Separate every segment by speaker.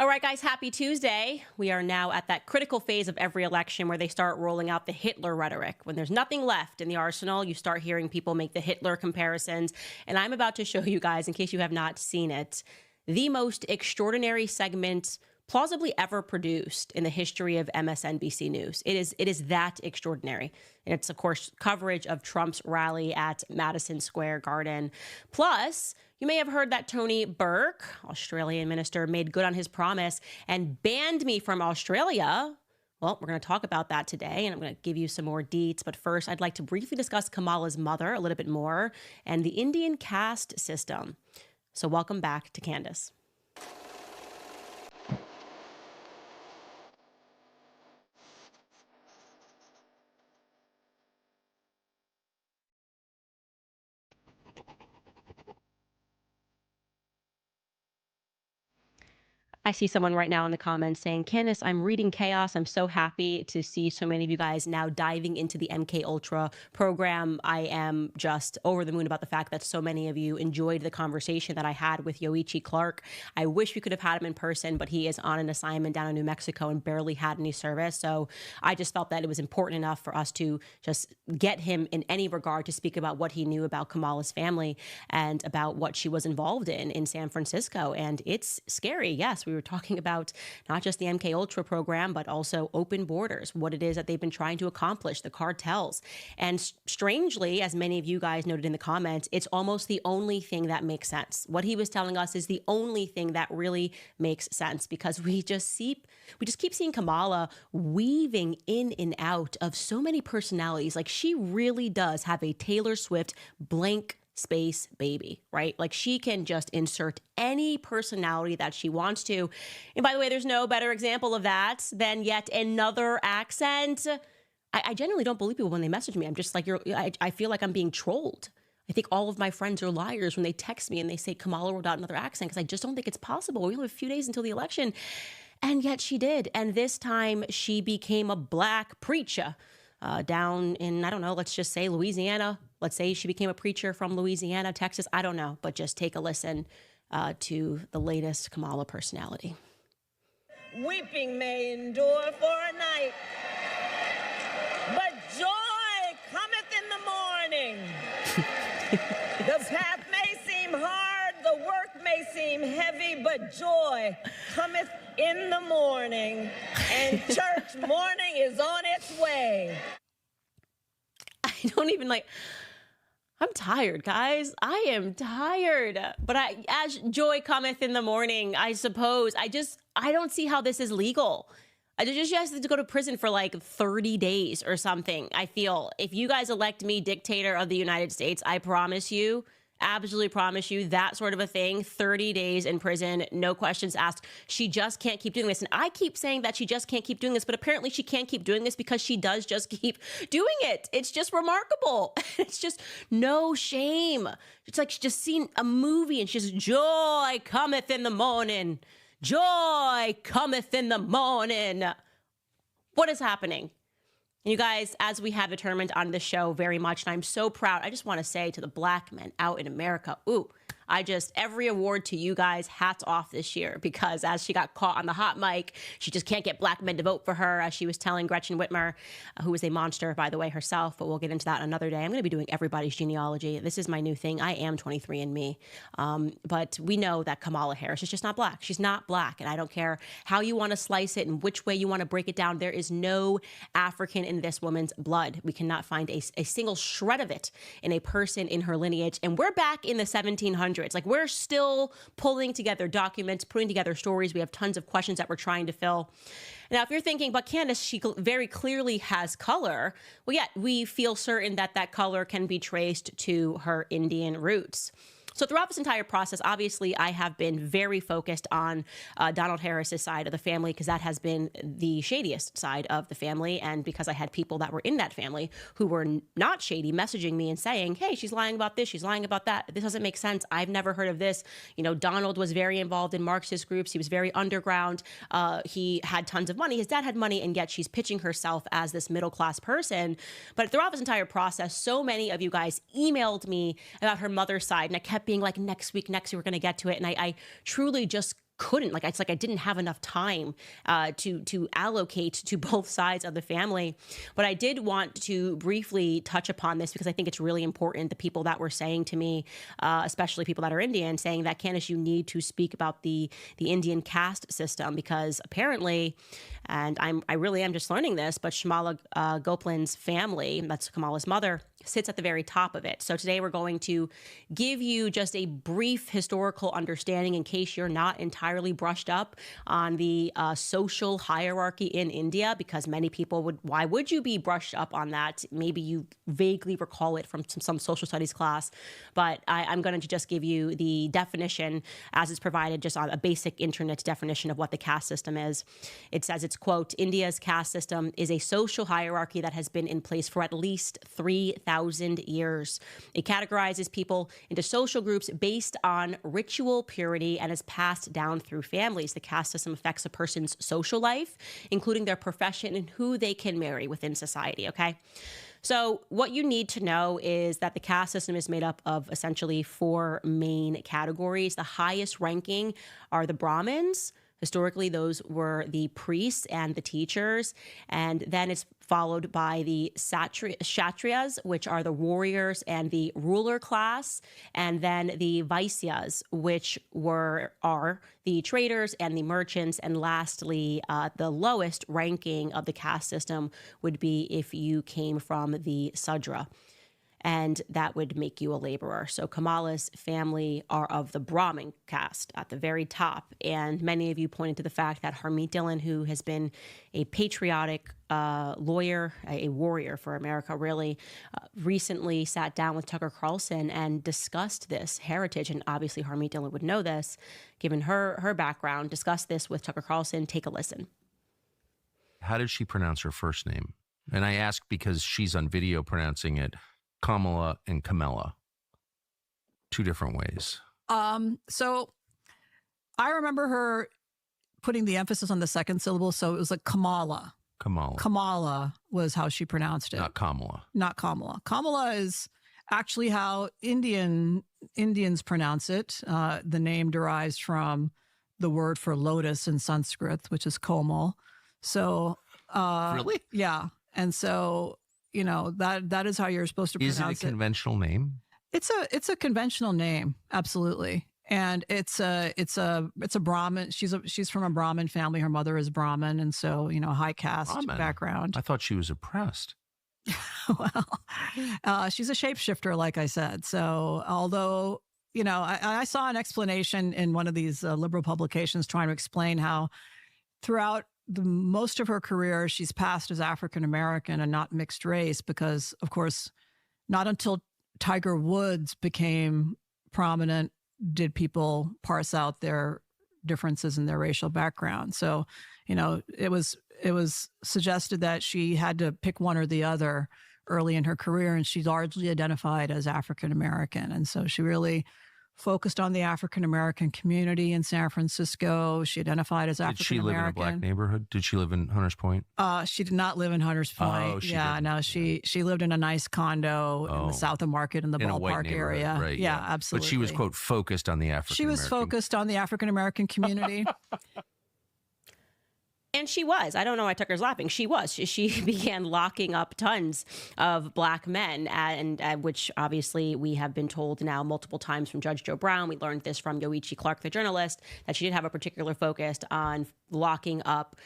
Speaker 1: All right, guys, happy Tuesday. We are now at that critical phase of every election where they start rolling out the Hitler rhetoric. When there's nothing left in the arsenal, you start hearing people make the Hitler comparisons. And I'm about to show you guys, in case you have not seen it, the most extraordinary segment plausibly ever produced in the history of MSNBC News. It is that extraordinary. And it's, of course, coverage of Trump's rally at Madison Square Garden. Plus, you may have heard that Tony Burke, Australian minister, made good on his promise and banned me from Australia. Well, we're going to talk about that today, and I'm going to give you some more deets. But first, I'd like to briefly discuss Kamala's mother a little bit more and the Indian caste system. So welcome back to Candace. I see someone right now in the comments saying, Candace, I'm reading chaos. I'm so happy to see so many of you guys now diving into the MKUltra program. I am just over the moon about the fact that so many of you enjoyed the conversation that I had with Yoichi Clark. I wish we could have had him in person, but he is on an assignment down in New Mexico and barely had any service. So I just felt that it was important enough for us to just get him in any regard to speak about what he knew about Kamala's family and about what she was involved in San Francisco. And it's scary. Yes, we were talking about not just the MKUltra program, but also open borders, what it is that they've been trying to accomplish, the cartels. And strangely, as many of you guys noted in the comments, it's almost the only thing that makes sense. What he was telling us is the only thing that really makes sense, because we just keep seeing Kamala weaving in and out of so many personalities. Like, she really does have a Taylor Swift blank space baby, right? Like, she can just insert any personality that she wants to. And by the way, there's no better example of that than yet another accent. I genuinely don't believe people when they message me. I'm just like, I feel like I'm being trolled. I think all of my friends are liars when they text me and they say Kamala wrote out another accent, because I just don't think it's possible. We only have a few days until the election. And yet she did. And this time she became a black preacher down in, I don't know, let's just say Louisiana. Let's say she became a preacher from Louisiana, Texas. I don't know, but just take a listen to the latest Kamala personality.
Speaker 2: Weeping may endure for a night, but joy cometh in the morning. The path may seem hard, the work may seem heavy, but joy cometh in the morning, and church morning is on its way.
Speaker 1: I don't even I'm tired, guys. I am tired. But as joy cometh in the morning, I suppose, I don't see how this is legal. She has to go to prison for like 30 days or something. I feel if you guys elect me dictator of the United States, I promise you, absolutely promise you, that sort of a thing, 30 days in prison, no questions asked. She just can't keep doing this. And I keep saying that she just can't keep doing this, but apparently she can't keep doing this because she does just keep doing it. It's just remarkable. It's just no shame. It's like she's just seen a movie and she's joy cometh in the morning. Joy cometh in the morning. What is happening? And you guys, as we have determined on this show very much, and I'm so proud, I just want to say to the black men out in America, every award to you guys, hats off this year, because as she got caught on the hot mic, she just can't get black men to vote for her, as she was telling Gretchen Whitmer, who is a monster, by the way, herself, but we'll get into that another day. I'm going to be doing everybody's genealogy. This is my new thing. I am 23andMe. But we know that Kamala Harris is just not black. She's not black, and I don't care how you want to slice it and which way you want to break it down. There is no African in this woman's blood. We cannot find a single shred of it in a person in her lineage, and we're back in the 1700s. Like, we're still pulling together documents, putting together stories. We have tons of questions that we're trying to fill. Now, if you're thinking, but Candace, she very clearly has color. Well, yeah, we feel certain that that color can be traced to her Indian roots. So throughout this entire process, obviously, I have been very focused on Donald Harris's side of the family, because that has been the shadiest side of the family. And because I had people that were in that family who were not shady messaging me and saying, hey, she's lying about this, she's lying about that. This doesn't make sense. I've never heard of this. You know, Donald was very involved in Marxist groups. He was very underground. He had tons of money. His dad had money, and yet she's pitching herself as this middle-class person. But throughout this entire process, so many of you guys emailed me about her mother's side, and I kept being like, next week, we're going to get to it. And I truly just couldn't, like, it's like I didn't have enough time to allocate to both sides of the family. But I did want to briefly touch upon this because I think it's really important. The people that were saying to me, especially people that are Indian, saying that, Candace, you need to speak about the Indian caste system, because apparently, and I really am just learning this, but Shamala Gopal's family, that's Kamala's mother, sits at the very top of it. So today we're going to give you just a brief historical understanding in case you're not entirely brushed up on the social hierarchy in India, because many people would, why would you be brushed up on that? Maybe you vaguely recall it from some social studies class, but I'm going to just give you the definition as it's provided just on a basic internet definition of what the caste system is. It says, it's quote, India's caste system is a social hierarchy that has been in place for at least 3,000 years. It categorizes people into social groups based on ritual purity and is passed down through families. The caste system affects a person's social life, including their profession and who they can marry within society, okay? So what you need to know is that the caste system is made up of essentially 4 main categories. The highest ranking are the Brahmins. Historically, those were the priests and the teachers. And then it's followed by the Kshatriyas, which are the warriors and the ruler class. And then the Vaisyas, which are the traders and the merchants. And lastly, the lowest ranking of the caste system would be if you came from the Sudra, and that would make you a laborer. So Kamala's family are of the Brahmin caste at the very top. And many of you pointed to the fact that Harmeet Dillon, who has been a patriotic lawyer, a warrior for America, really, recently sat down with Tucker Carlson and discussed this heritage. And obviously Harmeet Dillon would know this, given her background, discussed this with Tucker Carlson. Take a listen.
Speaker 3: How did she pronounce her first name? And I ask because she's on video pronouncing it Kamala and Kamala, 2 different ways.
Speaker 4: So I remember her putting the emphasis on the second syllable. So it was like Kamala.
Speaker 3: Kamala.
Speaker 4: Kamala was how she pronounced it.
Speaker 3: Not Kamala.
Speaker 4: Not Kamala. Kamala is actually how Indians pronounce it. The name derives from the word for lotus in Sanskrit, which is komal. So
Speaker 3: really?
Speaker 4: Yeah. And so, you know, that is how you're supposed to pronounce it.
Speaker 3: Is it a conventional name?
Speaker 4: It's a conventional name, absolutely. And it's a Brahmin. She's from a Brahmin family. Her mother is Brahmin, and so, you know, high caste
Speaker 3: Brahmin.
Speaker 4: background.
Speaker 3: I thought she was oppressed.
Speaker 4: Well, she's a shapeshifter, like I said. So although, you know, I saw an explanation in one of these liberal publications trying to explain how throughout most of her career, she's passed as African-American and not mixed race because, of course, not until Tiger Woods became prominent did people parse out their differences in their racial background. So, you know, it was suggested that she had to pick one or the other early in her career, and she largely identified as African-American. And so she really focused on the African-American community in San Francisco. She identified as African-American. Did she live in a
Speaker 3: black neighborhood? Did she live in Hunters Point?
Speaker 4: She did not live in Hunters Point.
Speaker 3: Oh, she
Speaker 4: yeah,
Speaker 3: didn't.
Speaker 4: no, she lived in a nice condo in the South of Market in the ballpark area.
Speaker 3: Right,
Speaker 4: yeah, absolutely.
Speaker 3: But she was, quote, focused on the African-American.
Speaker 4: She was focused on the African-American community.
Speaker 1: And she was. I don't know why Tucker's laughing. She was. She began locking up tons of black men, and which obviously we have been told now multiple times from Judge Joe Brown. We learned this from Yoichi Clark, the journalist, that she did have a particular focus on locking up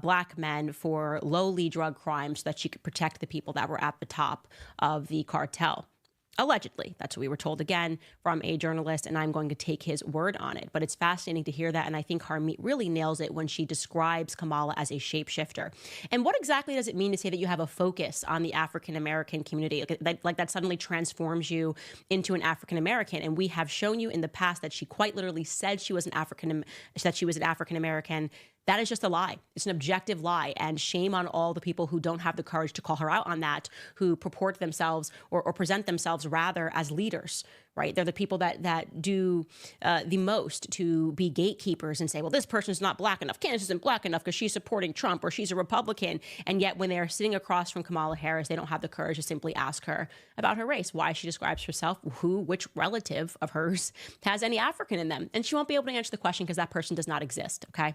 Speaker 1: black men for lowly drug crimes so that she could protect the people that were at the top of the cartel. Allegedly. That's what we were told, again, from a journalist, and I'm going to take his word on it. But it's fascinating to hear that, and I think Harmeet really nails it when she describes Kamala as a shapeshifter. And what exactly does it mean to say that you have a focus on the African-American community? Like that suddenly transforms you into an African-American. And we have shown you in the past that she quite literally said she was an African-American. That is just a lie. It's an objective lie. And shame on all the people who don't have the courage to call her out on that, who purport themselves or present themselves rather as leaders, right? They're the people that do the most to be gatekeepers and say, well, this person's not black enough. Candace isn't black enough because she's supporting Trump or she's a Republican. And yet when they're sitting across from Kamala Harris, they don't have the courage to simply ask her about her race, why she describes herself, which relative of hers has any African in them. And she won't be able to answer the question because that person does not exist, okay?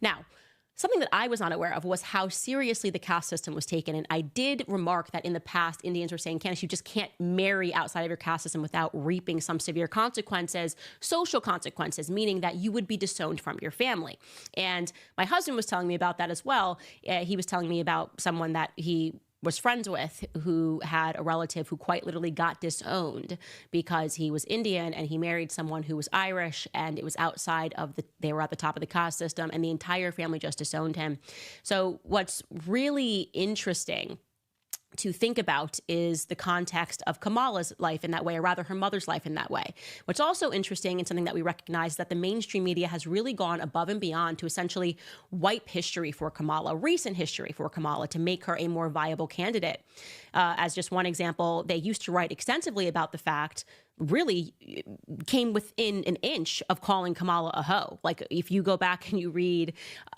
Speaker 1: Now, something that I was not aware of was how seriously the caste system was taken. And I did remark that in the past, Indians were saying, Candace, you just can't marry outside of your caste system without reaping some severe consequences, social consequences, meaning that you would be disowned from your family. And my husband was telling me about that as well. He was telling me about someone that he was friends with who had a relative who quite literally got disowned because he was Indian and he married someone who was Irish, and it was outside of they were at the top of the caste system, and the entire family just disowned him. So what's really interesting to think about is the context of Kamala's life in that way, or rather her mother's life in that way. What's also interesting and something that we recognize is that the mainstream media has really gone above and beyond to essentially wipe history for Kamala, recent history for Kamala, to make her a more viable candidate. As just one example, they used to write extensively about the fact, really came within an inch of calling Kamala a hoe. Like if you go back and you read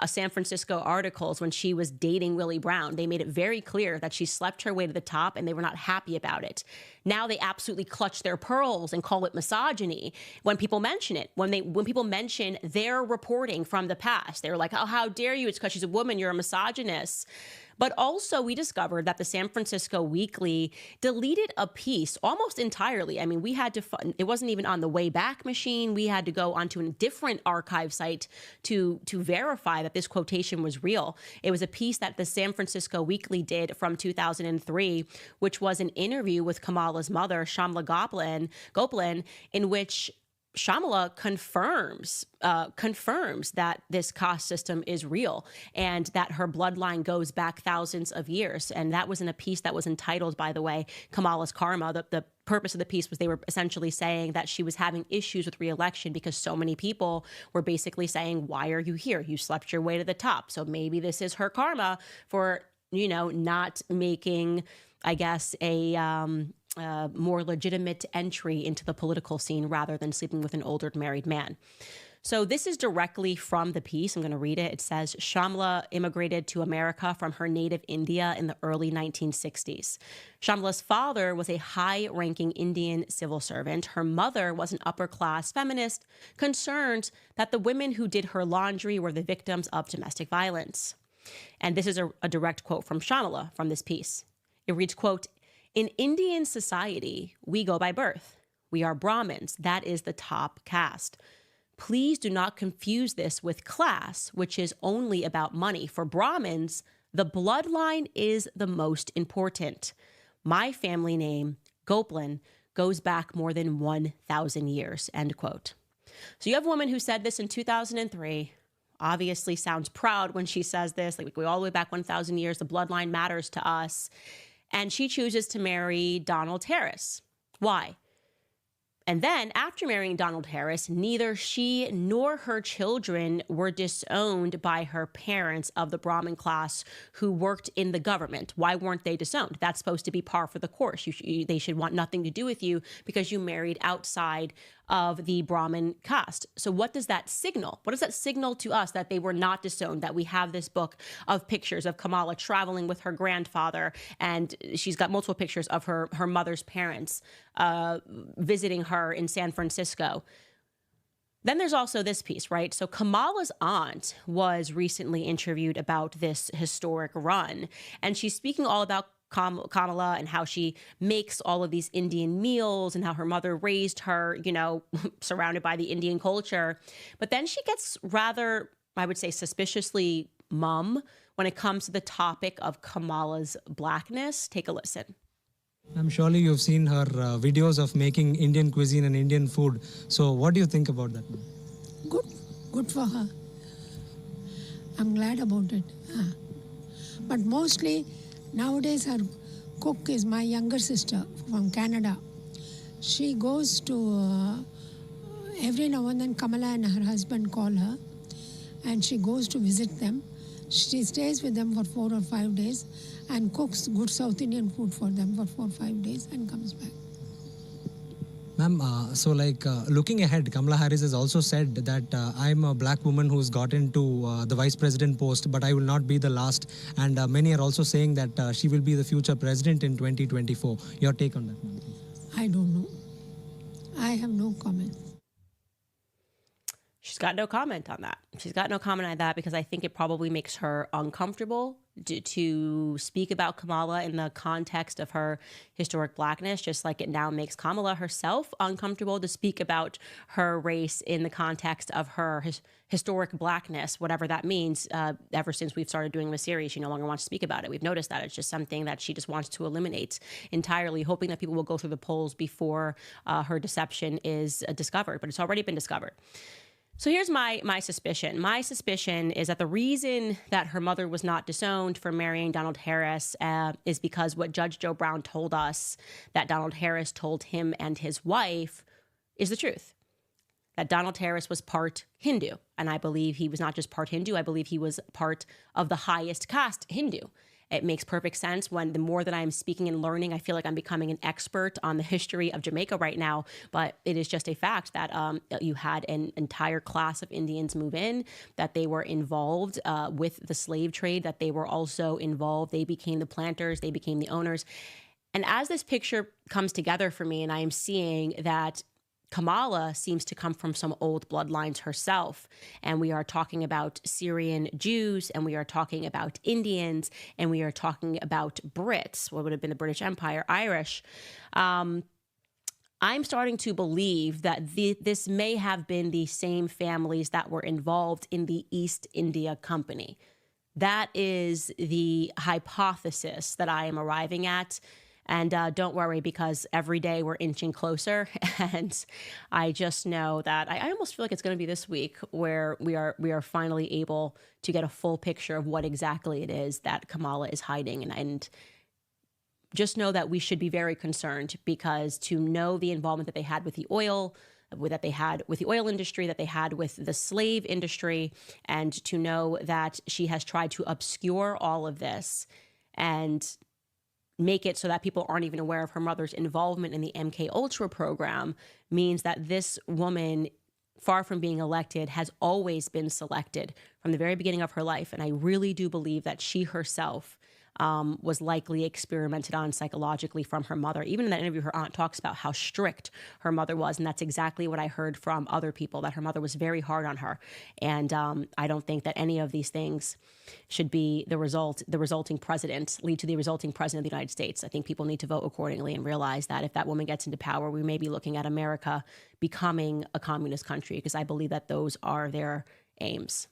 Speaker 1: San Francisco articles when she was dating Willie Brown, they made it very clear that she slept her way to the top and they were not happy about it. Now they absolutely clutch their pearls and call it misogyny when people mention it. When people mention their reporting from the past, they're like, oh, how dare you? It's because she's a woman. You're a misogynist. But also we discovered that the San Francisco Weekly deleted a piece almost entirely. I mean, we had to, it wasn't even on the Wayback Machine. We had to go onto a different archive site to verify that this quotation was real. It was a piece that the San Francisco Weekly did from 2003, which was an interview with Kamala's mother, Shamla Goplan, in which Shamla confirms that this caste system is real and that her bloodline goes back thousands of years. And that was in a piece that was entitled, by the way, Kamala's Karma. The purpose of the piece was they were essentially saying that she was having issues with re-election because so many people were basically saying, why are you here? You slept your way to the top. So maybe this is her karma for, not making, I guess, a more legitimate entry into the political scene rather than sleeping with an older married man. So this is directly from the piece. I'm going to read it. It says, Shamla immigrated to America from her native India in the early 1960s. Shamla's father was a high-ranking Indian civil servant. Her mother was an upper-class feminist concerned that the women who did her laundry were the victims of domestic violence. And this is a direct quote from Shamla from this piece. It reads, quote, in Indian society, we go by birth. We are Brahmins. That is the top caste. Please do not confuse this with class, which is only about money. For Brahmins, the bloodline is the most important. My family name, Goplan, goes back more than 1,000 years, end quote. So you have a woman who said this in 2003, obviously sounds proud when she says this, like we go all the way back 1,000 years, the bloodline matters to us. And she chooses to marry Donald Harris. Why? And then after marrying Donald Harris, neither she nor her children were disowned by her parents of the Brahmin class who worked in the government. Why weren't they disowned? That's supposed to be par for the course. They should want nothing to do with you because you married outside of the Brahmin caste. So what does that signal? What does that signal to us that they were not disowned, that we have this book of pictures of Kamala traveling with her grandfather, and she's got multiple pictures of her mother's parents visiting her in San Francisco. Then there's also this piece, right? So Kamala's aunt was recently interviewed about this historic run, and she's speaking all about Kamala and how she makes all of these Indian meals and how her mother raised her, surrounded by the Indian culture. But then she gets rather, I would say, suspiciously mum when it comes to the topic of Kamala's blackness. Take a listen.
Speaker 5: I'm surely you've seen her videos of making Indian cuisine and Indian food. So what do you think about that?
Speaker 6: Good for her. I'm glad about it. But mostly, nowadays her cook is my younger sister from Canada. She goes to, every now and then Kamala and her husband call her and she goes to visit them. She stays with them for 4 or 5 days and cooks good South Indian food for them for 4 or 5 days and comes back.
Speaker 5: Ma'am, looking ahead, Kamala Harris has also said that I'm a black woman who's got into the vice president post, but I will not be the last. And many are also saying that she will be the future president in 2024. Your take on that, ma'am?
Speaker 6: I don't know. I have no comment.
Speaker 1: She's got no comment on that. She's got no comment on that because I think it probably makes her uncomfortable to speak about Kamala in the context of her historic blackness, just like it now makes Kamala herself uncomfortable to speak about her race in the context of her historic blackness, whatever that means. Ever since we've started doing the series, she no longer wants to speak about it. We've noticed that it's just something that she just wants to eliminate entirely, hoping that people will go through the polls before her deception is discovered, but it's already been discovered. So here's my suspicion. My suspicion is that the reason that her mother was not disowned for marrying Donald Harris is because what Judge Joe Brown told us that Donald Harris told him and his wife is the truth. That Donald Harris was part Hindu. And I believe he was not just part Hindu. I believe he was part of the highest caste Hindu. It makes perfect sense when the more that I'm speaking and learning, I feel like I'm becoming an expert on the history of Jamaica right now. But it is just a fact that you had an entire class of Indians move in, that they were involved with the slave trade, that they were also involved. They became the planters, they became the owners. And as this picture comes together for me, and I am seeing that Kamala seems to come from some old bloodlines herself. And we are talking about Syrian Jews, and we are talking about Indians, and we are talking about Brits, what would have been the British Empire, Irish. I'm starting to believe that this may have been the same families that were involved in the East India Company. That is the hypothesis that I am arriving at. And don't worry, because every day we're inching closer. And I just know that I almost feel like it's going to be this week where we are finally able to get a full picture of what exactly it is that Kamala is hiding. And just know that we should be very concerned, because to know the involvement that they had with the oil, that they had with the oil industry, that they had with the slave industry, and to know that she has tried to obscure all of this and make it so that people aren't even aware of her mother's involvement in the MKUltra program, means that this woman, far from being elected, has always been selected from the very beginning of her life. And I really do believe that she herself was likely experimented on psychologically from her mother. Even in that interview, her aunt talks about how strict her mother was. And that's exactly what I heard from other people, that her mother was very hard on her. And I don't think that any of these things should be the resulting president, lead to the resulting president of the United States. I think people need to vote accordingly and realize that if that woman gets into power, we may be looking at America becoming a communist country, because I believe that those are their aims.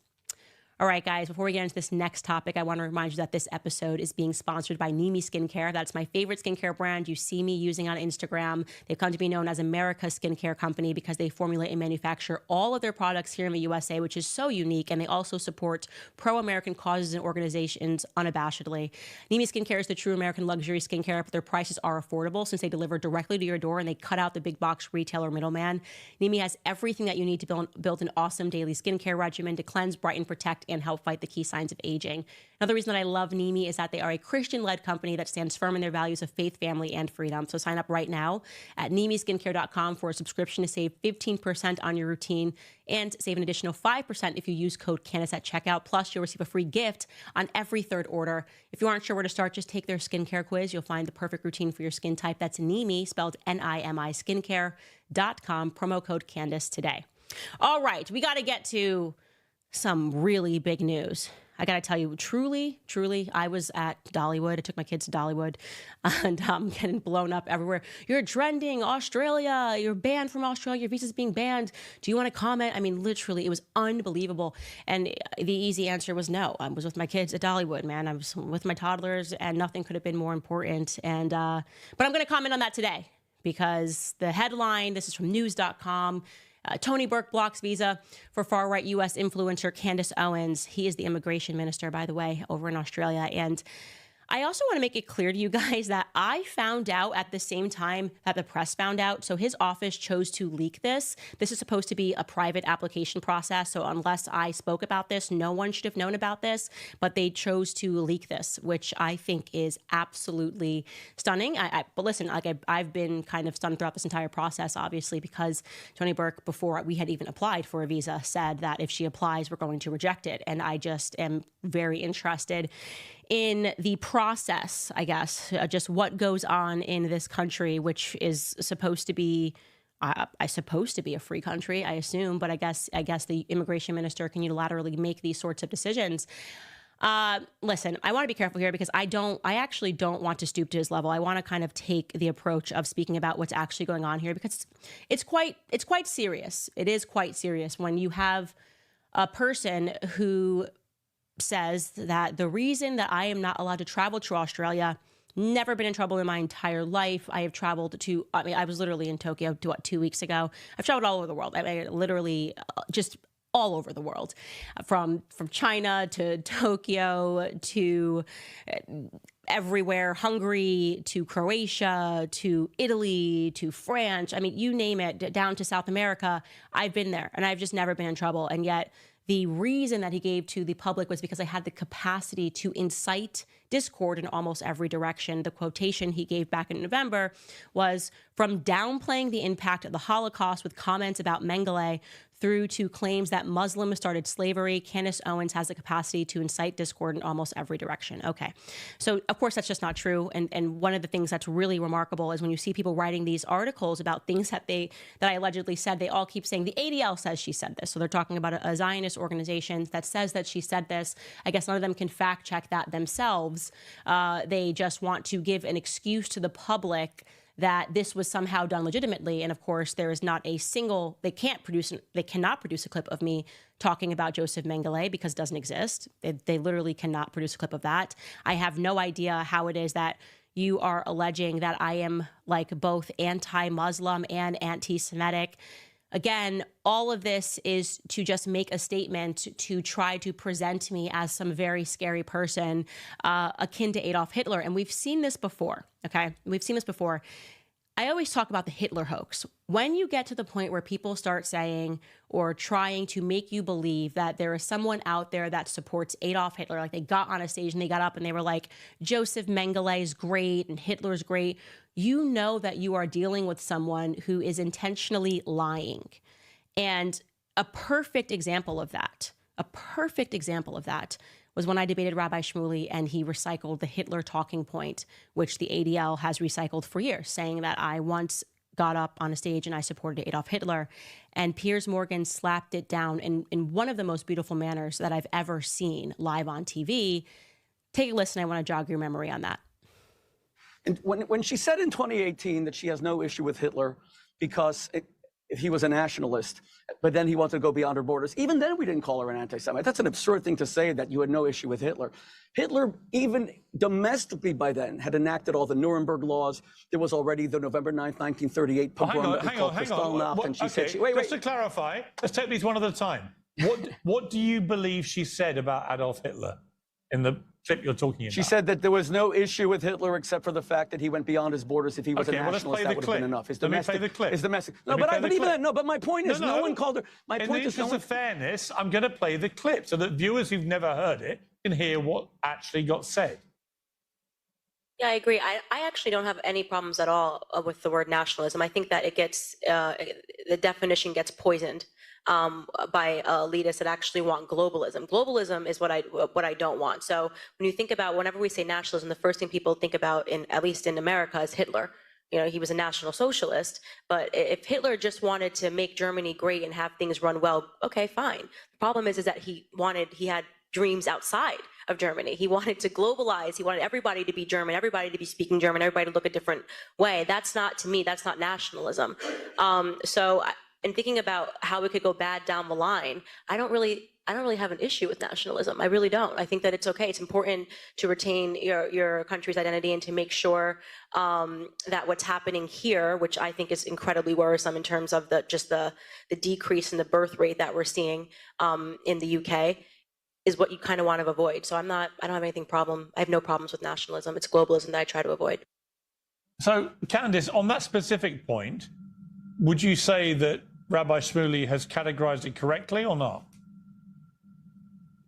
Speaker 1: All right, guys, before we get into this next topic, I want to remind you that this episode is being sponsored by Nimi Skincare. That's my favorite skincare brand. You see me using on Instagram. They've come to be known as America's skincare company because they formulate and manufacture all of their products here in the USA, which is so unique. And they also support pro-American causes and organizations unabashedly. Nimi Skincare is the true American luxury skincare, but their prices are affordable since they deliver directly to your door and they cut out the big box retailer middleman. Nimi has everything that you need to build an awesome daily skincare regimen to cleanse, brighten, protect, and help fight the key signs of aging. Another reason that I love Nimi is that they are a Christian-led company that stands firm in their values of faith, family, and freedom. So sign up right now at NimiSkincare.com for a subscription to save 15% on your routine and save an additional 5% if you use code Candace at checkout. Plus, you'll receive a free gift on every third order. If you aren't sure where to start, just take their skincare quiz. You'll find the perfect routine for your skin type. That's Nimi, spelled Nimi, skincare.com, promo code Candace today. All right, we got to get to some really big news. I got to tell you, truly, I was at Dollywood. I took my kids to Dollywood, and I'm getting blown up everywhere. You're trending Australia. You're banned from Australia. Your visa's being banned. Do you want to comment? I mean, literally, it was unbelievable. And the easy answer was no. I was with my kids at Dollywood, man. I was with my toddlers, and nothing could have been more important. And but I'm going to comment on that today, because the headline, this is from news.com, Tony Burke blocks visa for far-right U.S. influencer Candace Owens. He is the immigration minister, by the way, over in Australia. And I also want to make it clear to you guys that I found out at the same time that the press found out. So his office chose to leak this. This is supposed to be a private application process. So unless I spoke about this, no one should have known about this. But they chose to leak this, which I think is absolutely stunning. But listen, like I've been kind of stunned throughout this entire process, obviously, because Tony Burke, before we had even applied for a visa, said that if she applies, we're going to reject it. And I just am very interested in the process, I guess, just what goes on in this country, which is supposed to be, supposed to be a free country, I assume. But I guess the immigration minister can unilaterally make these sorts of decisions. Listen, I want to be careful here because I actually don't want to stoop to his level. I want to kind of take the approach of speaking about what's actually going on here because it's quite serious. It is quite serious when you have a person who says that the reason that I am not allowed to travel to Australia, never been in trouble in my entire life. I have traveled to, I was literally in Tokyo 2 weeks ago. I've traveled all over the world. Literally just all over the world, from China to Tokyo to everywhere, Hungary to Croatia to Italy to France. I mean, you name it, down to South America. I've been there and I've just never been in trouble. And yet the reason that he gave to the public was because I had the capacity to incite discord in almost every direction. The quotation he gave back in November was, from downplaying the impact of the Holocaust with comments about Mengele through to claims that Muslims started slavery, Candace Owens has the capacity to incite discord in almost every direction. Okay. So of course that's just not true. And one of the things that's really remarkable is when you see people writing these articles about things that I allegedly said, they all keep saying the ADL says she said this. So they're talking about a Zionist organization that says that she said this. I guess none of them can fact check that themselves. They just want to give an excuse to the public that this was somehow done legitimately. And of course, there is not a single, they cannot produce a clip of me talking about Joseph Mengele because it doesn't exist. They literally cannot produce a clip of that. I have no idea how it is that you are alleging that I am like both anti-Muslim and anti-Semitic. Again, all of this is to just make a statement to try to present me as some very scary person akin to Adolf Hitler. And we've seen this before, okay? We've seen this before. I always talk about the Hitler hoax. When you get to the point where people start saying or trying to make you believe that there is someone out there that supports Adolf Hitler, like they got on a stage and they got up and they were like, Joseph Mengele is great and Hitler's great, you know that you are dealing with someone who is intentionally lying. And a perfect example of that was when I debated Rabbi Shmuley and he recycled the Hitler talking point, which the ADL has recycled for years, saying that I once got up on a stage and I supported Adolf Hitler. And Piers Morgan slapped it down in one of the most beautiful manners that I've ever seen live on TV. Take a listen. I want to jog your memory on that.
Speaker 7: And when she said in 2018 that she has no issue with Hitler because he was a nationalist, but then he wanted to go beyond her borders, even then we didn't call her an anti-Semite. That's an absurd thing to say, that you had no issue with Hitler. Hitler, even domestically by then, had enacted all the Nuremberg laws. There was already the November 9th, 1938 pogrom that we called Kristallnacht. And she said,
Speaker 8: just to clarify, let's take these one at a time. What do you believe she said about Adolf Hitler in the clip you're talking about?
Speaker 7: She said that there was no issue with Hitler except for the fact that he went beyond his borders. If he was a nationalist, that would have been enough.
Speaker 8: Let me play the clip.
Speaker 7: It's domestic. No, but even then, no. But my point is, no one called her. My point is,
Speaker 8: in the interest of fairness, I'm going to play the clip so that viewers who've never heard it can hear what actually got said.
Speaker 9: Yeah, I agree. I actually don't have any problems at all with the word nationalism. I think that it gets the definition gets poisoned by elitists that actually want globalism. Globalism is what I don't want. So when you think about, whenever we say nationalism, the first thing people think about, at least in America, is Hitler. You know, he was a National Socialist, but if Hitler just wanted to make Germany great and have things run well, okay, fine. The problem is that he had dreams outside of Germany. He wanted to globalize. He wanted everybody to be German, everybody to be speaking German, everybody to look a different way. That's not, to me, that's not nationalism. So in thinking about how it could go bad down the line, I don't really have an issue with nationalism. I really don't. I think that it's okay. It's important to retain your country's identity and to make sure that what's happening here, which I think is incredibly worrisome in terms of the decrease in the birth rate that we're seeing in the UK, is what you kind of want to avoid. So I don't have I have no problems with nationalism. It's globalism that I try to avoid.
Speaker 8: So Candace, on that specific point, would you say that Rabbi Shmuley has categorized it correctly or not?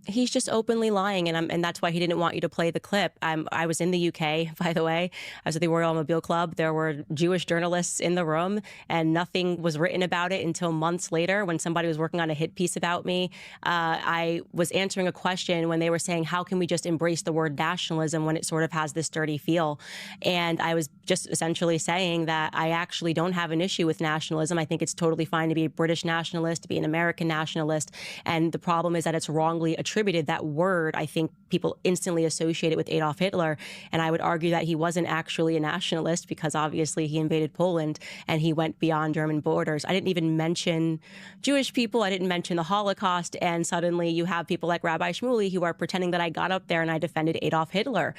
Speaker 1: He's just openly lying, and that's why he didn't want you to play the clip. I was in the UK, by the way. I was at the Royal Mobile Club. There were Jewish journalists in the room, and nothing was written about it until months later when somebody was working on a hit piece about me. I was answering a question when they were saying, how can we just embrace the word nationalism when it sort of has this dirty feel? And I was just essentially saying that I actually don't have an issue with nationalism. I think it's totally fine to be a British nationalist, to be an American nationalist. And the problem is that it's wrongly attributed. That word, I think people instantly associate it with Adolf Hitler. And I would argue that he wasn't actually a nationalist because obviously he invaded Poland and he went beyond German borders. I didn't even mention Jewish people. I didn't mention the Holocaust. And suddenly you have people like Rabbi Shmuley who are pretending that I got up there and I defended Adolf Hitler.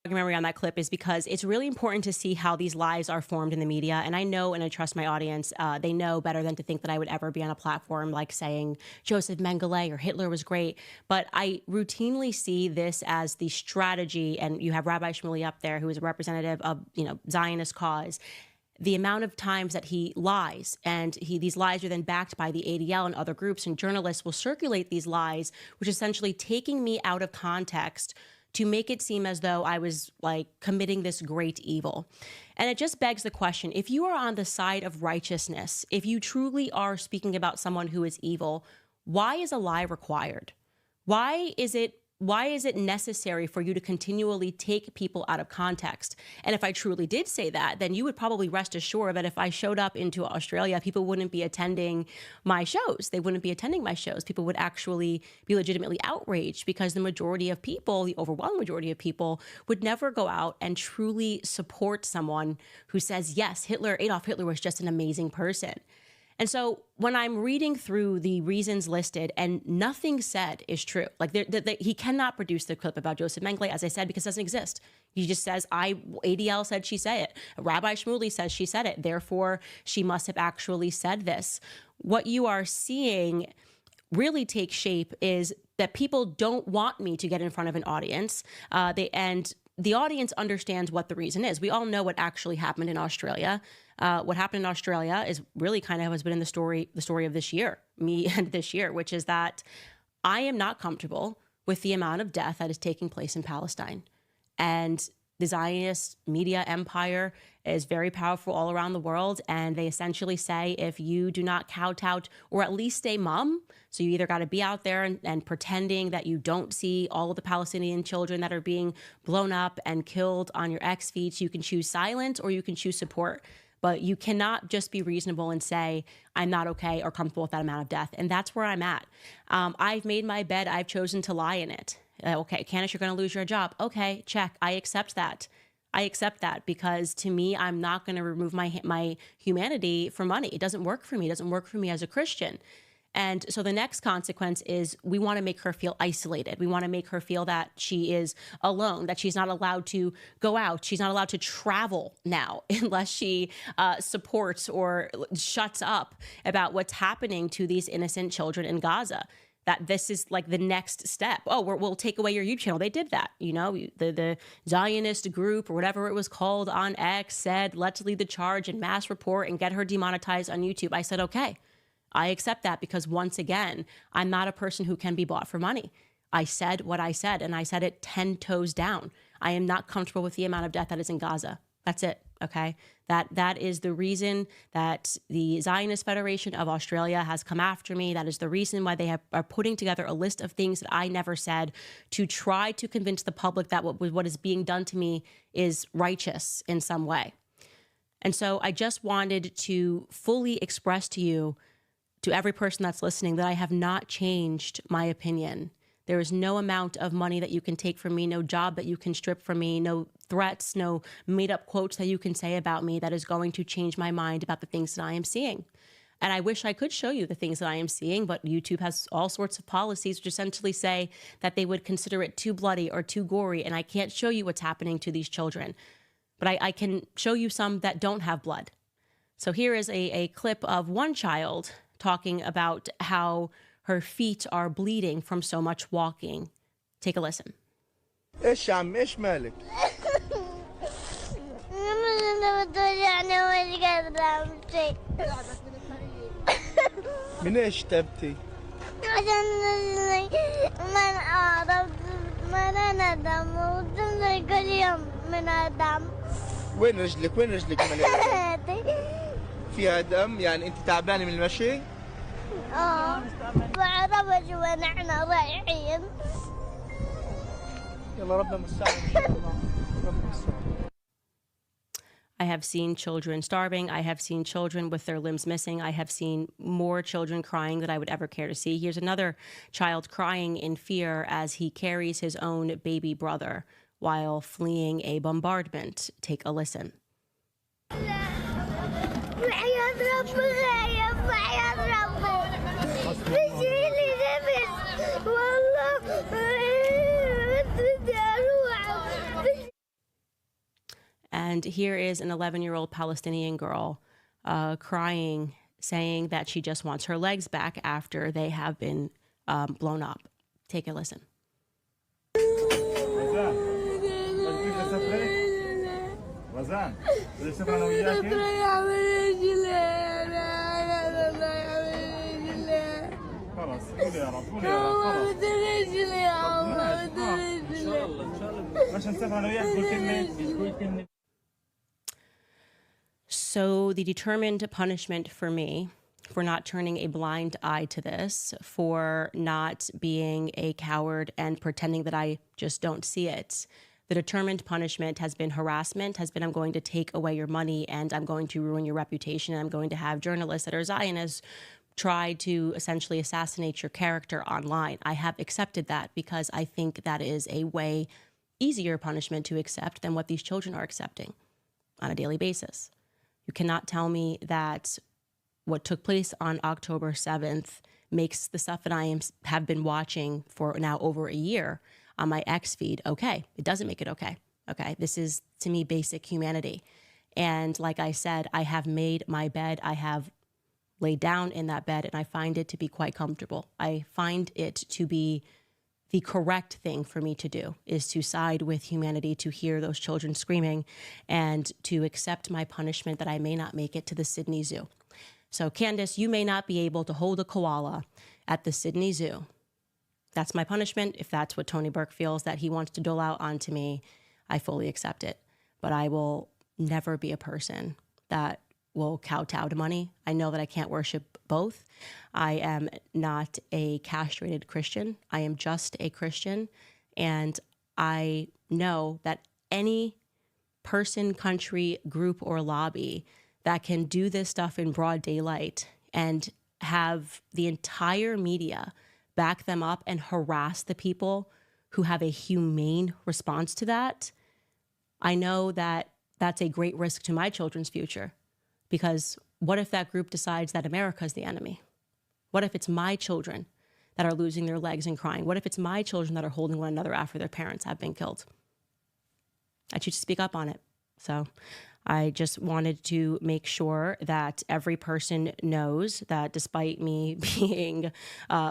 Speaker 1: Memory on that clip is because it's really important to see how these lies are formed in the media. And I know and I trust my audience. They know better than to think that I would ever be on a platform like saying Joseph Mengele or Hitler was great. But I routinely see this as the strategy. And you have Rabbi Shmuley up there, who is a representative of, Zionist cause. The amount of times that he lies, and these lies are then backed by the ADL and other groups, and journalists will circulate these lies, which is essentially taking me out of context to make it seem as though I was like committing this great evil. And it just begs the question, if you are on the side of righteousness, if you truly are speaking about someone who is evil, why is a lie required? Why is it necessary for you to continually take people out of context? And if I truly did say that, then you would probably rest assured that if I showed up into Australia, people wouldn't be attending my shows. They wouldn't be attending my shows. People would actually be legitimately outraged because the majority of people, the overwhelming majority of people, would never go out and truly support someone who says, yes, Adolf Hitler was just an amazing person. And so when I'm reading through the reasons listed and nothing said is true, like he cannot produce the clip about Joseph Mengele, as I said, because it doesn't exist. He just says, ADL said she said it. Rabbi Shmuley says she said it. Therefore, she must have actually said this. What you are seeing really take shape is that people don't want me to get in front of an audience. The audience understands what the reason is. We all know what actually happened in Australia. What happened in Australia is really kind of has been in the story of this year, which is that I am not comfortable with the amount of death that is taking place in Palestine. And the Zionist media empire is very powerful all around the world. And they essentially say, if you do not kowtow or at least stay mum, so you either got to be out there and pretending that you don't see all of the Palestinian children that are being blown up and killed on your X feeds. You can choose silence or you can choose support. But you cannot just be reasonable and say, I'm not okay or comfortable with that amount of death. And that's where I'm at. I've made my bed. I've chosen to lie in it. Okay, Candace, you're going to lose your job. Okay, check. I accept that. Because to me, I'm not going to remove my humanity for money. It doesn't work for me. It doesn't work for me as a Christian. And so the next consequence is we want to make her feel isolated. We want to make her feel that she is alone, that she's not allowed to go out. She's not allowed to travel now unless she supports or shuts up about what's happening to these innocent children in Gaza. That this is like the next step. Oh, we'll take away your YouTube channel. They did that. The Zionist group or whatever it was called on X said, let's lead the charge and mass report and get her demonetized on YouTube. I said, okay. I accept that because once again, I'm not a person who can be bought for money. I said what I said, and I said it 10 toes down. I am not comfortable with the amount of death that is in Gaza. That's it, okay? That is the reason that the Zionist Federation of Australia has come after me. That is the reason why they are putting together a list of things that I never said to try to convince the public that what is being done to me is righteous in some way. And so I just wanted to fully express to you, to every person that's listening, that I have not changed my opinion. There is no amount of money that you can take from me, no job that you can strip from me, no threats, no made-up quotes that you can say about me that is going to change my mind about the things that I am seeing. And I wish I could show you the things that I am seeing, but YouTube has all sorts of policies which essentially say that they would consider it too bloody or too gory, and I can't show you what's happening to these children. But I can show you some that don't have blood. So here is a clip of one child talking about how Her feet are bleeding from so much walking. Take a listen.
Speaker 10: ايش يا عم ايش مالك؟ من ايش تبكي؟
Speaker 11: عشان من أعرف من أنا دم وتنزل كل يوم من دم.
Speaker 10: وين رجلك مليانة دم؟ فيها دم يعني انت تعبانة من المشي؟
Speaker 11: بعرفش وين احنا رايحين.
Speaker 10: يلا ربنا مساعد ان شاء الله. ربنا مساعد.
Speaker 1: I have seen children starving. I have seen children with their limbs missing. I have seen more children crying than I would ever care to see. Here's another child crying in fear as he carries his own baby brother while fleeing a bombardment. Take a listen. And here is an 11-year-old Palestinian girl crying, saying that she just wants her legs back after they have been blown up. Take a listen. So the determined punishment for me for not turning a blind eye to this, for not being a coward and pretending that I just don't see it. The determined punishment has been harassment, has been I'm going to take away your money and I'm going to ruin your reputation. I'm going to have journalists that are Zionists try to essentially assassinate your character online. I have accepted that because I think that is a way easier punishment to accept than what these children are accepting on a daily basis. You cannot tell me that what took place on October 7th makes the stuff that I have been watching for now over a year on my X feed okay. It doesn't make it okay. Okay, this is, to me, basic humanity. And like I said, I have made my bed. I have laid down in that bed, and I find it to be quite comfortable. I find it to be the correct thing for me to do, is to side with humanity, to hear those children screaming, and to accept my punishment that I may not make it to the Sydney Zoo. So, Candace, you may not be able to hold a koala at the Sydney Zoo. That's my punishment. If that's what Tony Burke feels that he wants to dole out onto me, I fully accept it. But I will never be a person that will kowtow to money. I know that I can't worship both. I am not a castrated Christian. I am just a Christian. And I know that any person, country, group, or lobby that can do this stuff in broad daylight and have the entire media back them up and harass the people who have a humane response to that, I know that that's a great risk to my children's future. Because what if that group decides that America is the enemy? What if it's my children that are losing their legs and crying? What if it's my children that are holding one another after their parents have been killed? I choose to speak up on it. So I just wanted to make sure that every person knows that despite me being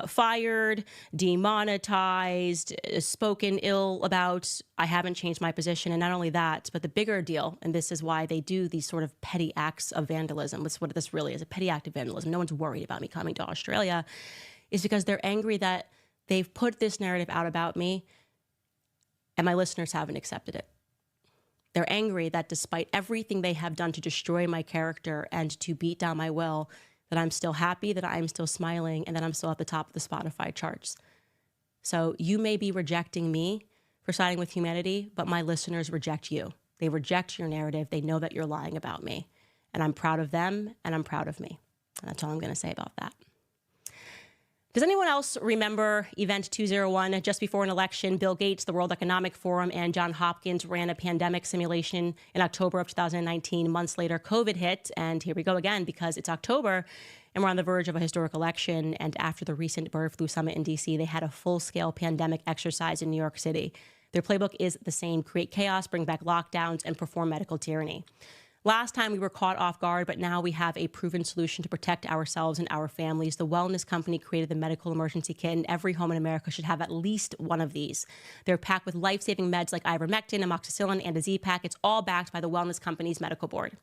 Speaker 1: fired, demonetized, spoken ill about, I haven't changed my position. And not only that, but the bigger deal, and this is why they do these sort of petty acts of vandalism. That's what this really is, a petty act of vandalism. No one's worried about me coming to Australia, is because they're angry that they've put this narrative out about me and my listeners haven't accepted it. They're angry that despite everything they have done to destroy my character and to beat down my will, that I'm still happy, that I'm still smiling, and that I'm still at the top of the Spotify charts. So you may be rejecting me for siding with humanity, but my listeners reject you. They reject your narrative. They know that you're lying about me. And I'm proud of them, and I'm proud of me. And that's all I'm going to say about that. Does anyone else remember Event 201? Just before an election, Bill Gates, the World Economic Forum, and Johns Hopkins ran a pandemic simulation in October of 2019. Months later, COVID hit, and here we go again because it's October, and we're on the verge of a historic election. And after the recent bird flu summit in D.C., they had a full-scale pandemic exercise in New York City. Their playbook is the same: create chaos, bring back lockdowns, and perform medical tyranny. Last time we were caught off guard, but now we have a proven solution to protect ourselves and our families. The wellness company created the medical emergency kit, and every home in America should have at least one of these. They're packed with life-saving meds like ivermectin, amoxicillin, and a Z-Pack. It's all backed by the wellness company's medical board.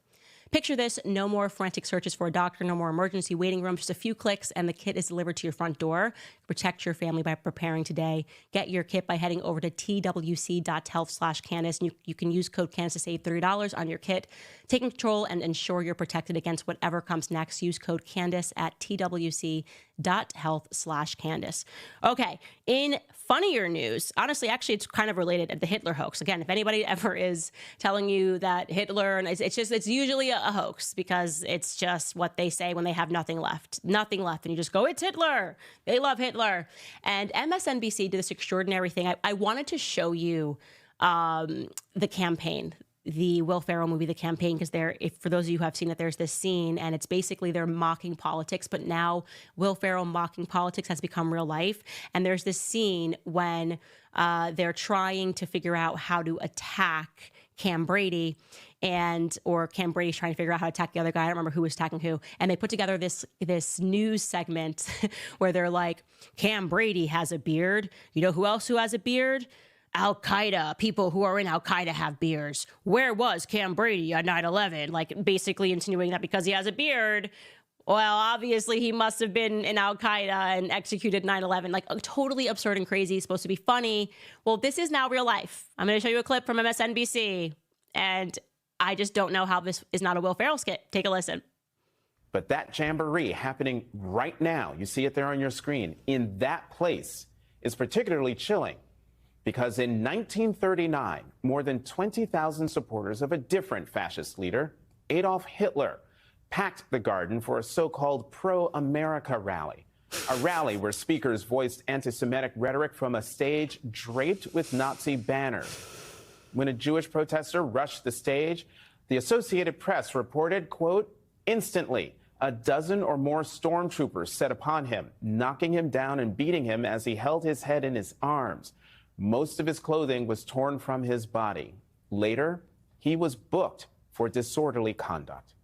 Speaker 1: Picture this: no more frantic searches for a doctor, no more emergency waiting rooms, just a few clicks and the kit is delivered to your front door. Protect your family by preparing today. Get your kit by heading over to twc.health/Candace. You can use code Candace to save $30 on your kit. Taking control and ensure you're protected against whatever comes next. Use code Candace at twc.health/Candace. Okay, in funnier news, honestly, actually, it's kind of related to the Hitler hoax. Again, if anybody ever is telling you that Hitler, and it's usually a hoax because it's just what they say when they have nothing left. And you just go, it's Hitler. They love Hitler. And MSNBC did this extraordinary thing. I wanted to show you the campaign, the Will Ferrell movie, The Campaign, because for those of you who have seen it, there's this scene and it's basically they're mocking politics, but now Will Ferrell mocking politics has become real life. And there's this scene when they're trying to figure out how to attack Cam Brady, or Cam Brady's trying to figure out how to attack the other guy. I don't remember who was attacking who. And they put together this news segment where they're like, Cam Brady has a beard. You know who else who has a beard? Al-Qaeda. People who are in Al-Qaeda have beards. Where was Cam Brady on 9/11? Like basically insinuating that because he has a beard, well, obviously he must have been in Al-Qaeda and executed 9/11. Like totally absurd and crazy. Supposed to be funny. Well, this is now real life. I'm going to show you a clip from MSNBC. And I just don't know how this is not a Will Ferrell skit. Take a listen.
Speaker 12: But that jamboree happening right now, you see it there on your screen, in that place is particularly chilling because in 1939, more than 20,000 supporters of a different fascist leader, Adolf Hitler, packed the garden for a so-called pro-America rally. A rally where speakers voiced anti-Semitic rhetoric from a stage draped with Nazi banners. When a Jewish protester rushed the stage, the Associated Press reported, quote, instantly, a dozen or more stormtroopers set upon him, knocking him down and beating him as he held his head in his arms. Most of his clothing was torn from his body. Later, he was booked for disorderly conduct.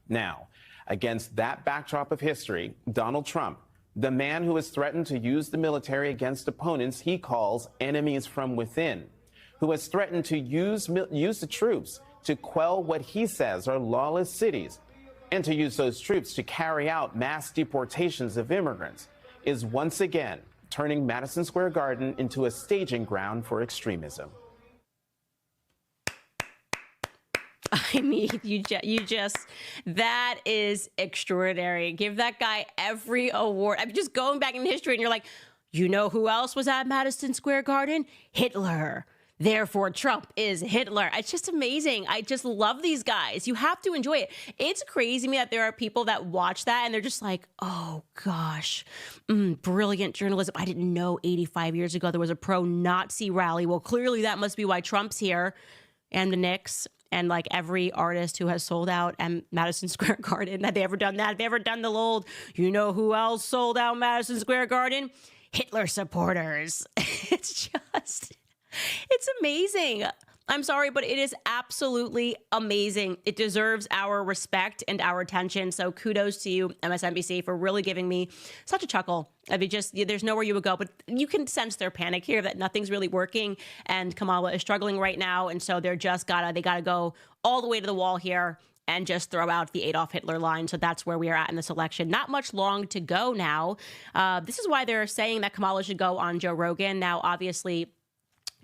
Speaker 12: Now, against that backdrop of history, Donald Trump, the man who has threatened to use the military against opponents he calls enemies from within, who has threatened to use the troops to quell what he says are lawless cities, and to use those troops to carry out mass deportations of immigrants, is once again turning Madison Square Garden into a staging ground for extremism.
Speaker 1: I mean, that is extraordinary. Give that guy every award. I'm just going back in history and you're like, you know who else was at Madison Square Garden? Hitler. Therefore, Trump is Hitler. It's just amazing. I just love these guys. You have to enjoy it. It's crazy to me that there are people that watch that and they're just like, oh gosh, brilliant journalism. I didn't know 85 years ago there was a pro-Nazi rally. Well, clearly that must be why Trump's here, and the Knicks, and like every artist who has sold out at Madison Square Garden. Have they ever done that? Have they ever done the old, you know who else sold out Madison Square Garden? Hitler supporters. It's amazing. I'm sorry, but it is absolutely amazing. It deserves our respect and our attention. So kudos to you, MSNBC, for really giving me such a chuckle. I mean, there's nowhere you would go, but you can sense their panic here that nothing's really working and Kamala is struggling right now. And so they gotta go all the way to the wall here and just throw out the Adolf Hitler line. So that's where we are at in this election. Not much long to go now. This is why they're saying that Kamala should go on Joe Rogan. Now, obviously,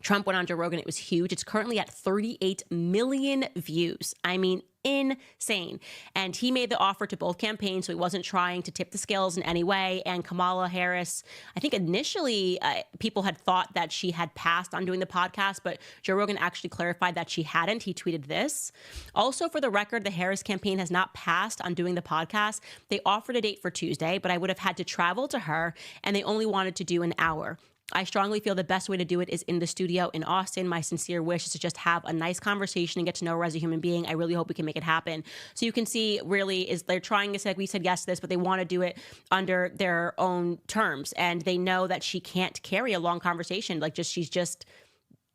Speaker 1: Trump went on Joe Rogan. It was huge. It's currently at 38 million views. I mean, insane. And he made the offer to both campaigns, so he wasn't trying to tip the scales in any way. And Kamala Harris, I think initially people had thought that she had passed on doing the podcast, but Joe Rogan actually clarified that she hadn't. He tweeted this. Also, for the record, the Harris campaign has not passed on doing the podcast. They offered a date for Tuesday, but I would have had to travel to her, and they only wanted to do an hour. I strongly feel the best way to do it is in the studio in Austin. My sincere wish is to just have a nice conversation and get to know her as a human being. I really hope we can make it happen. So you can see really is they're trying to say, we said yes to this, but they want to do it under their own terms. And they know that she can't carry a long conversation. She's just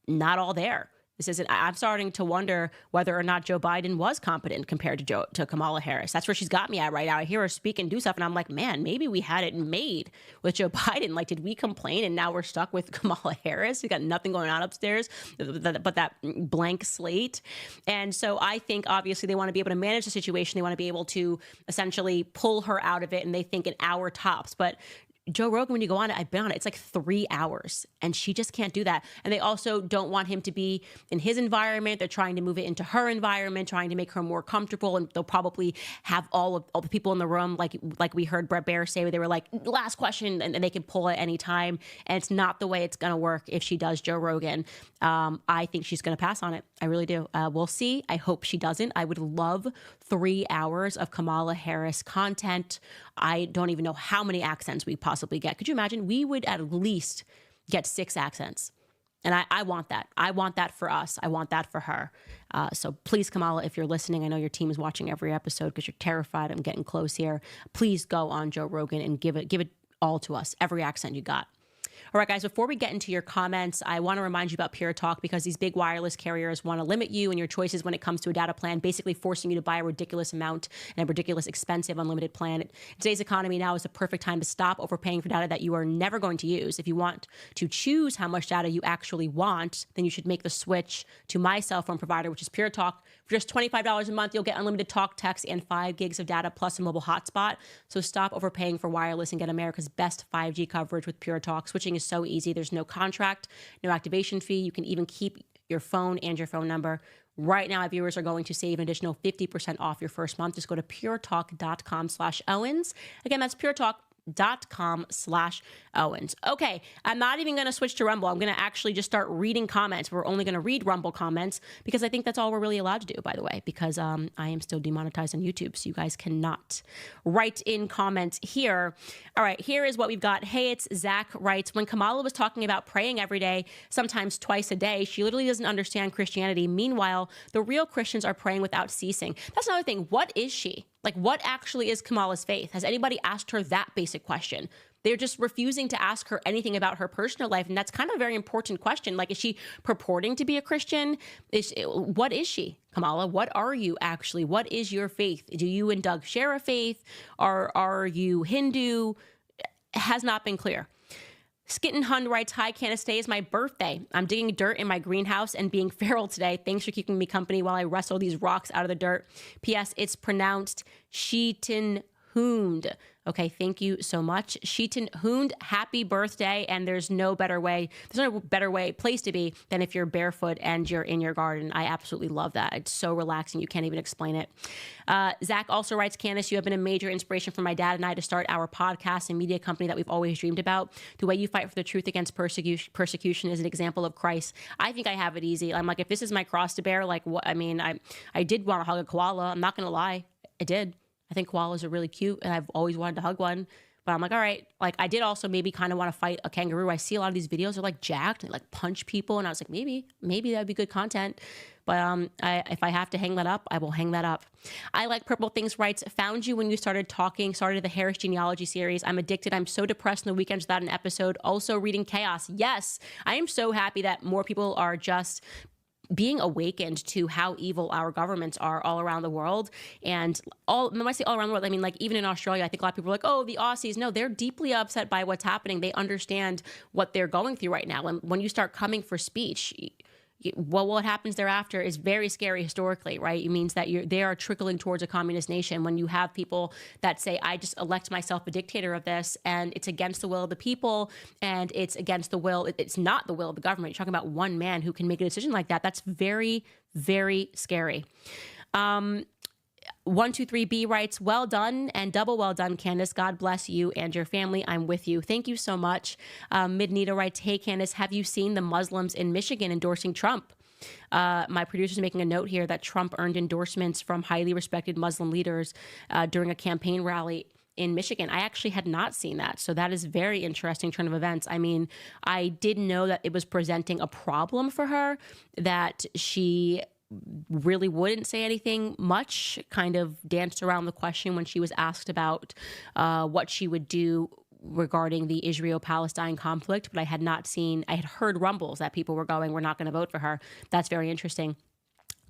Speaker 1: not all there. This isn't. I'm starting to wonder whether or not Joe Biden was competent compared to Kamala Harris. That's where she's got me at right now. I hear her speak and do stuff, and I'm like, man, maybe we had it made with Joe Biden. Like, did we complain and now we're stuck with Kamala Harris? We got nothing going on upstairs but that blank slate. And so I think obviously they want to be able to manage the situation. They want to be able to essentially pull her out of it, and they think an hour tops. But Joe Rogan, when you go on it, I've been on it, it's like 3 hours, and she just can't do that. And they also don't want him to be in his environment. They're trying to move it into her environment, trying to make her more comfortable. And they'll probably have all the people in the room, like we heard Brett Baer say, where they were like, last question, and they can pull at any time. And it's not the way it's going to work if she does Joe Rogan. I think she's going to pass on it. I really do. We'll see. I hope she doesn't. I would love 3 hours of Kamala Harris content. I don't even know how many accents we possibly get. Could you imagine? We would at least get 6 accents. And I want that. I want that for us. I want that for her. So please, Kamala, if you're listening, I know your team is watching every episode because you're terrified. I'm getting close here. Please go on Joe Rogan and give it all to us, every accent you got. All right, guys, before we get into your comments, I want to remind you about Pure Talk, because these big wireless carriers want to limit you and your choices when it comes to a data plan, basically forcing you to buy a ridiculous amount and a ridiculous expensive unlimited plan. In today's economy, now is the perfect time to stop overpaying for data that you are never going to use. If you want to choose how much data you actually want, then you should make the switch to my cell phone provider, which is Pure Talk. For just $25 a month, you'll get unlimited talk, text, and 5 gigs of data plus a mobile hotspot. So stop overpaying for wireless and get America's best 5G coverage with Pure Talk. Switching is so easy. There's no contract, no activation fee. You can even keep your phone and your phone number. Right now, our viewers are going to save an additional 50% off your first month. Just go to puretalk.com/Owens. Again, that's puretalk.com/Owens. Okay, I'm not even going to switch to Rumble. I'm going to actually just start reading comments. We're only going to read Rumble comments because I think that's all we're really allowed to do, by the way, because I am still demonetized on YouTube, so you guys cannot write in comments here. All right, here is what we've got. Hey, it's Zach writes, when Kamala was talking about praying every day, sometimes twice a day, she literally doesn't understand Christianity. Meanwhile, the real Christians are praying without ceasing. That's another thing. What is she? Like, what actually is Kamala's faith? Has anybody asked her that basic question? They're just refusing to ask her anything about her personal life. And that's kind of a very important question. Like, is she purporting to be a Christian? What is she, Kamala? What are you actually? What is your faith? Do you and Doug share a faith? Are you Hindu? Has not been clear. Skitten Hun writes, hi, Candace, today is my birthday. I'm digging dirt in my greenhouse and being feral today. Thanks for keeping me company while I wrestle these rocks out of the dirt. P.S. It's pronounced Sheetin Hoond. Okay, thank you so much. Sheetin Hoond, happy birthday. And there's no better place to be than if you're barefoot and you're in your garden. I absolutely love that. It's so relaxing. You can't even explain it. Zach also writes, Candace, you have been a major inspiration for my dad and I to start our podcast and media company that we've always dreamed about. The way you fight for the truth against persecution is an example of Christ. I think I have it easy. I'm like, if this is my cross to bear, like what? I mean, I did want to hug a koala. I'm not going to lie. I did. I think koalas are really cute and I've always wanted to hug one, but I'm like, all right. Like, I did also maybe kind of want to fight a kangaroo. I see a lot of these videos are like jacked and like punch people. And I was like, maybe that'd be good content. But if I have to hang that up, I will hang that up. I Like Purple Things writes, found you when you started the Harris genealogy series. I'm addicted. I'm so depressed on the weekends without an episode. Also reading Chaos. Yes, I am so happy that more people are just being awakened to how evil our governments are all around the world. And when I say all around the world, I mean, like, even in Australia, I think a lot of people are like, oh, the Aussies. No, they're deeply upset by what's happening. They understand what they're going through right now. And when you start coming for speech, well, what happens thereafter is very scary historically, right? It means that they are trickling towards a communist nation. When you have people that say, I just elect myself a dictator of this, and it's against the will of the people, and it's against the will, it's not the will of the government. You're talking about one man who can make a decision like that. That's very, very scary. 123B writes, well done and double well done, Candace. God bless you and your family. I'm with you. Thank you so much. Midnita writes, hey, Candace, have you seen the Muslims in Michigan endorsing Trump? My producer's making a note here that Trump earned endorsements from highly respected Muslim leaders during a campaign rally in Michigan. I actually had not seen that. So that is very interesting turn of events. I mean, I did know that it was presenting a problem for her, that she really wouldn't say anything much, kind of danced around the question when she was asked about what she would do regarding the Israel-Palestine conflict, but I had heard rumbles that people were going, we're not going to vote for her. That's very interesting.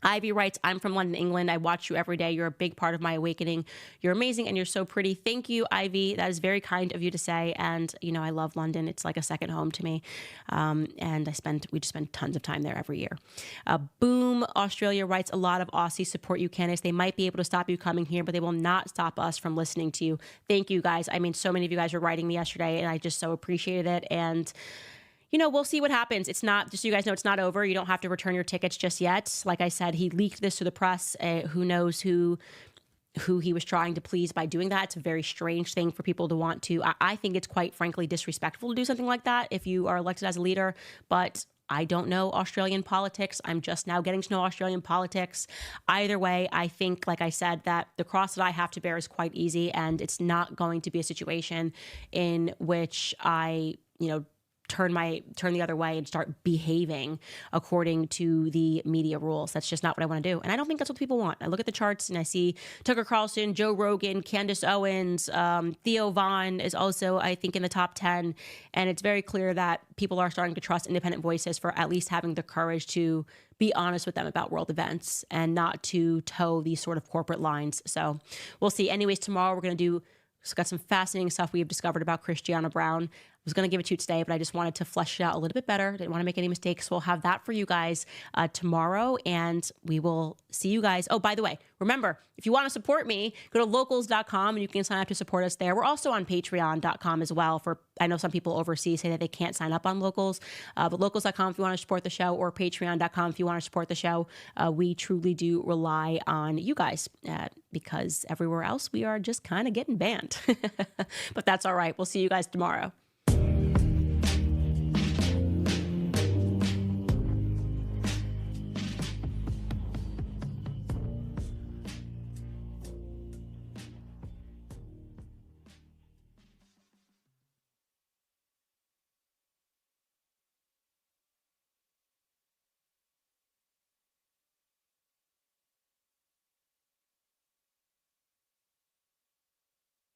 Speaker 1: Ivy writes, I'm from London, England. I watch you every day. You're a big part of my awakening. You're amazing and you're so pretty. Thank you, Ivy. That is very kind of you to say. And, I love London. It's like a second home to me. And we just spend tons of time there every year. Boom, Australia writes, a lot of Aussies support you, Candace. They might be able to stop you coming here, but they will not stop us from listening to you. Thank you, guys. I mean, so many of you guys were writing me yesterday, and I just so appreciated it. And we'll see what happens. It's not, just so you guys know, it's not over. You don't have to return your tickets just yet. Like I said, he leaked this to the press. Who knows who he was trying to please by doing that. It's a very strange thing for people to want to. I think it's quite frankly disrespectful to do something like that if you are elected as a leader. But I don't know Australian politics. I'm just now getting to know Australian politics. Either way, I think, like I said, that the cross that I have to bear is quite easy, and it's not going to be a situation in which I, turn the other way and start behaving according to the media rules. That's just not what I want to do. And I don't think that's what people want. I look at the charts and I see Tucker Carlson, Joe Rogan, Candace Owens, Theo Vaughn is also, I think, in the top 10. And it's very clear that people are starting to trust independent voices for at least having the courage to be honest with them about world events and not to toe these sort of corporate lines. So we'll see. Anyways, tomorrow we're going to got some fascinating stuff we have discovered about Christiana Brown. I was going to give it to you today, but I just wanted to flesh it out a little bit better. Didn't want to make any mistakes. So we'll have that for you guys tomorrow, and we will see you guys. Oh, by the way, remember, if you want to support me, go to locals.com and you can sign up to support us there. We're also on patreon.com as well. I know some people overseas say that they can't sign up on Locals, but locals.com if you want to support the show, or patreon.com if you want to support the show. We truly do rely on you guys because everywhere else we are just kind of getting banned. But that's all right. We'll see you guys tomorrow.